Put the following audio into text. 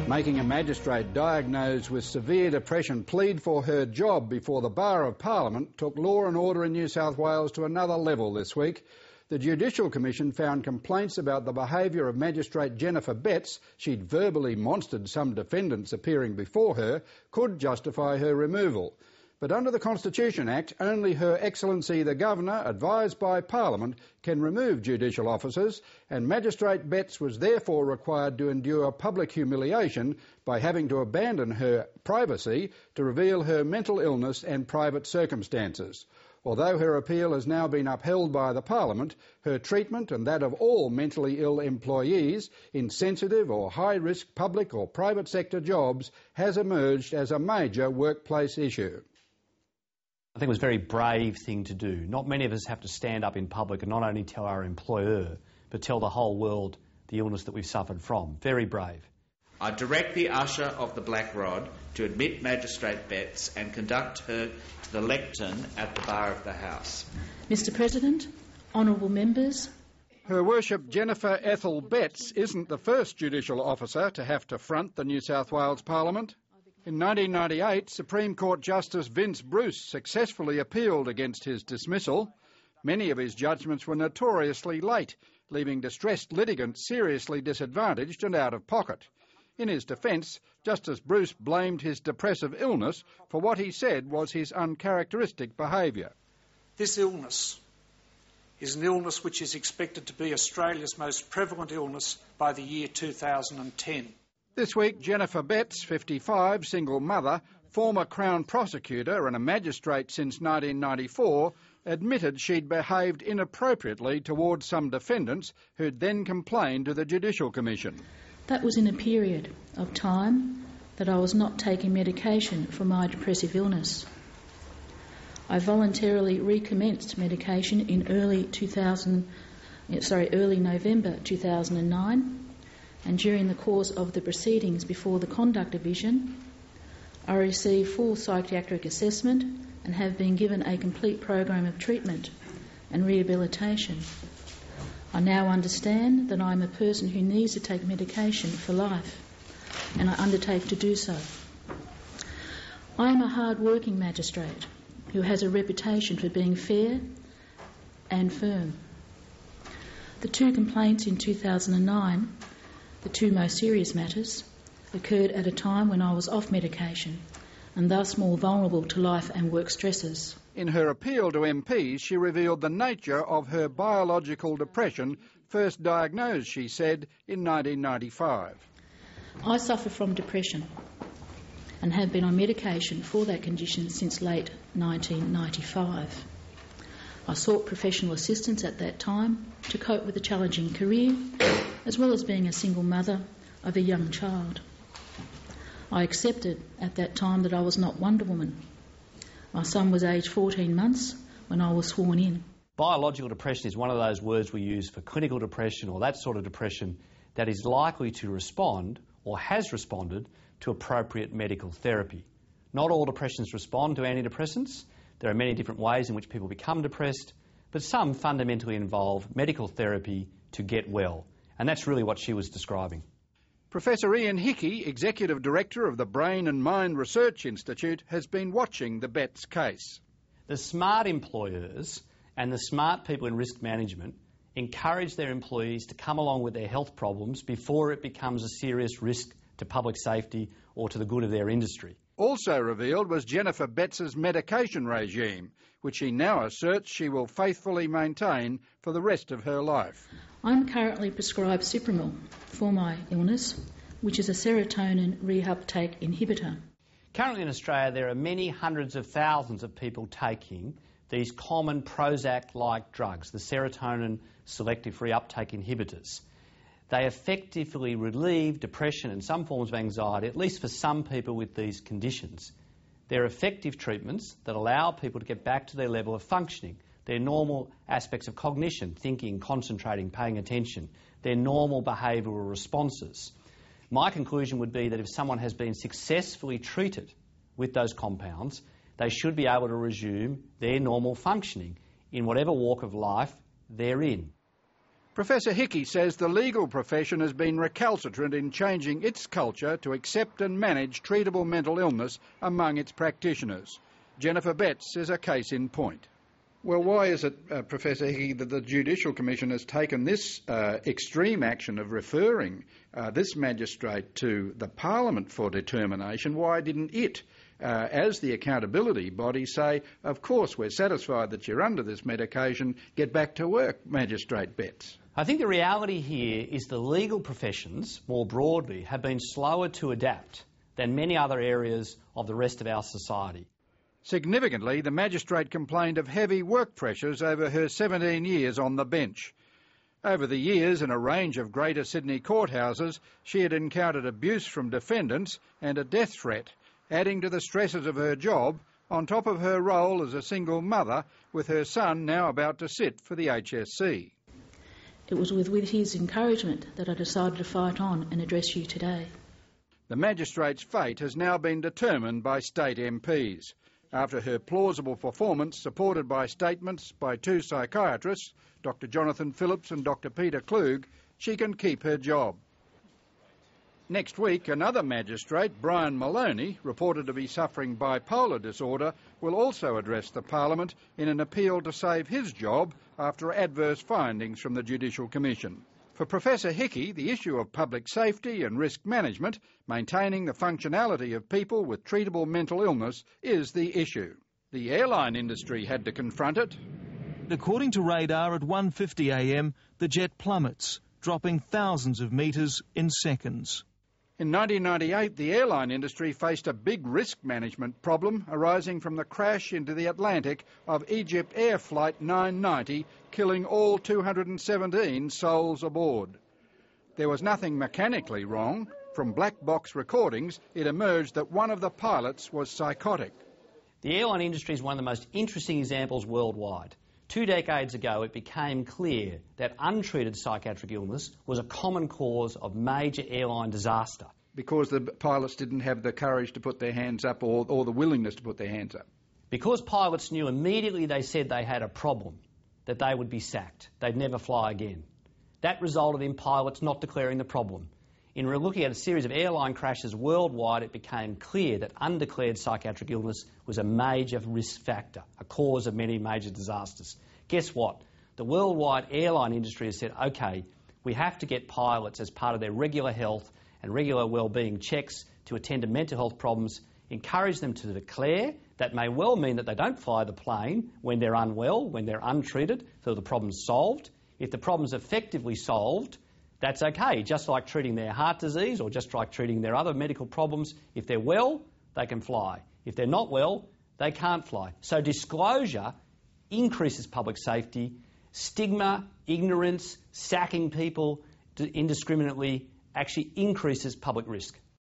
Making a magistrate diagnosed with severe depression plead for her job before the Bar of Parliament took law and order in New South Wales to another level this week. The Judicial Commission found complaints about the behaviour of Magistrate Jennifer Betts, she'd verbally monstered some defendants appearing before her, could justify her removal. But under the Constitution Act, only Her Excellency the Governor, advised by Parliament, can remove judicial officers, and Magistrate Betts was therefore required to endure public humiliation by having to abandon her privacy to reveal her mental illness and private circumstances. Although her appeal has now been upheld by the Parliament, her treatment and that of all mentally ill employees in sensitive or high-risk public or private sector jobs has emerged as a major workplace issue. I think it was a very brave thing to do. Not many of us have to stand up in public and not only tell our employer, but tell the whole world the illness that we've suffered from. Very brave. I direct the usher of the Black Rod to admit Magistrate Betts and conduct her to the lectern at the bar of the House. Mr President, honourable members. Her Worship Jennifer Ethel Betts isn't the first judicial officer to have to front the New South Wales Parliament. In 1998, Supreme Court Justice Vince Bruce successfully appealed against his dismissal. Many of his judgments were notoriously late, leaving distressed litigants seriously disadvantaged and out of pocket. In his defence, Justice Bruce blamed his depressive illness for what he said was his uncharacteristic behaviour. This illness is an illness which is expected to be Australia's most prevalent illness by the year 2010. This week, Jennifer Betts, 55, single mother, former Crown prosecutor and a magistrate since 1994, admitted she'd behaved inappropriately towards some defendants who'd then complained to the Judicial Commission. That was in a period of time that I was not taking medication for my depressive illness. I voluntarily recommenced medication in early November 2009, and during the course of the proceedings before the Conduct Division, I received full psychiatric assessment and have been given a complete program of treatment and rehabilitation. I now understand that I am a person who needs to take medication for life, and I undertake to do so. I am a hard-working magistrate who has a reputation for being fair and firm. The two complaints in 2009, the two most serious matters, occurred at a time when I was off medication and thus more vulnerable to life and work stresses. In her appeal to MPs, she revealed the nature of her biological depression, first diagnosed, she said, in 1995. I suffer from depression and have been on medication for that condition since late 1995. I sought professional assistance at that time to cope with a challenging career, as well as being a single mother of a young child. I accepted at that time that I was not Wonder Woman. My son was aged 14 months when I was sworn in. Biological depression is one of those words we use for clinical depression or that sort of depression that is likely to respond or has responded to appropriate medical therapy. Not all depressions respond to antidepressants. There are many different ways in which people become depressed, but some fundamentally involve medical therapy to get well. And that's really what she was describing. Professor Ian Hickey, Executive Director of the Brain and Mind Research Institute, has been watching the Betts case. The smart employers and the smart people in risk management encourage their employees to come along with their health problems before it becomes a serious risk to public safety or to the good of their industry. Also revealed was Jennifer Betts's medication regime, which she now asserts she will faithfully maintain for the rest of her life. I'm currently prescribed Cipramil for my illness, which is a serotonin reuptake inhibitor. Currently in Australia there are many hundreds of thousands of people taking these common Prozac-like drugs, the serotonin selective reuptake inhibitors. They effectively relieve depression and some forms of anxiety, at least for some people with these conditions. They're effective treatments that allow people to get back to their level of functioning, their normal aspects of cognition, thinking, concentrating, paying attention, their normal behavioural responses. My conclusion would be that if someone has been successfully treated with those compounds, they should be able to resume their normal functioning in whatever walk of life they're in. Professor Hickey says the legal profession has been recalcitrant in changing its culture to accept and manage treatable mental illness among its practitioners. Jennifer Betts is a case in point. Well, why is it, Professor Hickey, that the Judicial Commission has taken this extreme action of referring this magistrate to the Parliament for determination? Why didn't it, as the accountability body, say, of course we're satisfied that you're under this medication, get back to work, Magistrate Betts? I think the reality here is the legal professions, more broadly, have been slower to adapt than many other areas of the rest of our society. Significantly, the magistrate complained of heavy work pressures over her 17 years on the bench. Over the years, in a range of Greater Sydney courthouses, she had encountered abuse from defendants and a death threat, adding to the stresses of her job, on top of her role as a single mother, with her son now about to sit for the HSC. It was with his encouragement that I decided to fight on and address you today. The magistrate's fate has now been determined by state MPs. After her plausible performance, supported by statements by two psychiatrists, Dr Jonathan Phillips and Dr Peter Klug, she can keep her job. Next week, another magistrate, Brian Maloney, reported to be suffering bipolar disorder, will also address the Parliament in an appeal to save his job after adverse findings from the Judicial Commission. For Professor Hickey, the issue of public safety and risk management, maintaining the functionality of people with treatable mental illness, is the issue. The airline industry had to confront it. According to radar, at 1:50 a.m, the jet plummets, dropping thousands of metres in seconds. In 1998, the airline industry faced a big risk management problem arising from the crash into the Atlantic of Egypt Air Flight 990, killing all 217 souls aboard. There was nothing mechanically wrong. From black box recordings, it emerged that one of the pilots was psychotic. The airline industry is one of the most interesting examples worldwide. 2 decades ago, it became clear that untreated psychiatric illness was a common cause of major airline disaster. Because the pilots didn't have the courage to put their hands up or the willingness to put their hands up. Because pilots knew immediately they said they had a problem, that they would be sacked. They'd never fly again. That resulted in pilots not declaring the problem. In looking at a series of airline crashes worldwide, it became clear that undeclared psychiatric illness was a major risk factor, a cause of many major disasters. Guess what? The worldwide airline industry has said, OK, we have to get pilots as part of their regular health and regular wellbeing checks to attend to mental health problems, encourage them to declare. That may well mean that they don't fly the plane when they're unwell, when they're untreated, so the problem's solved. If the problem's effectively solved, that's okay, just like treating their heart disease or just like treating their other medical problems. If they're well, they can fly. If they're not well, they can't fly. So disclosure increases public safety. Stigma, ignorance, sacking people indiscriminately actually increases public risk.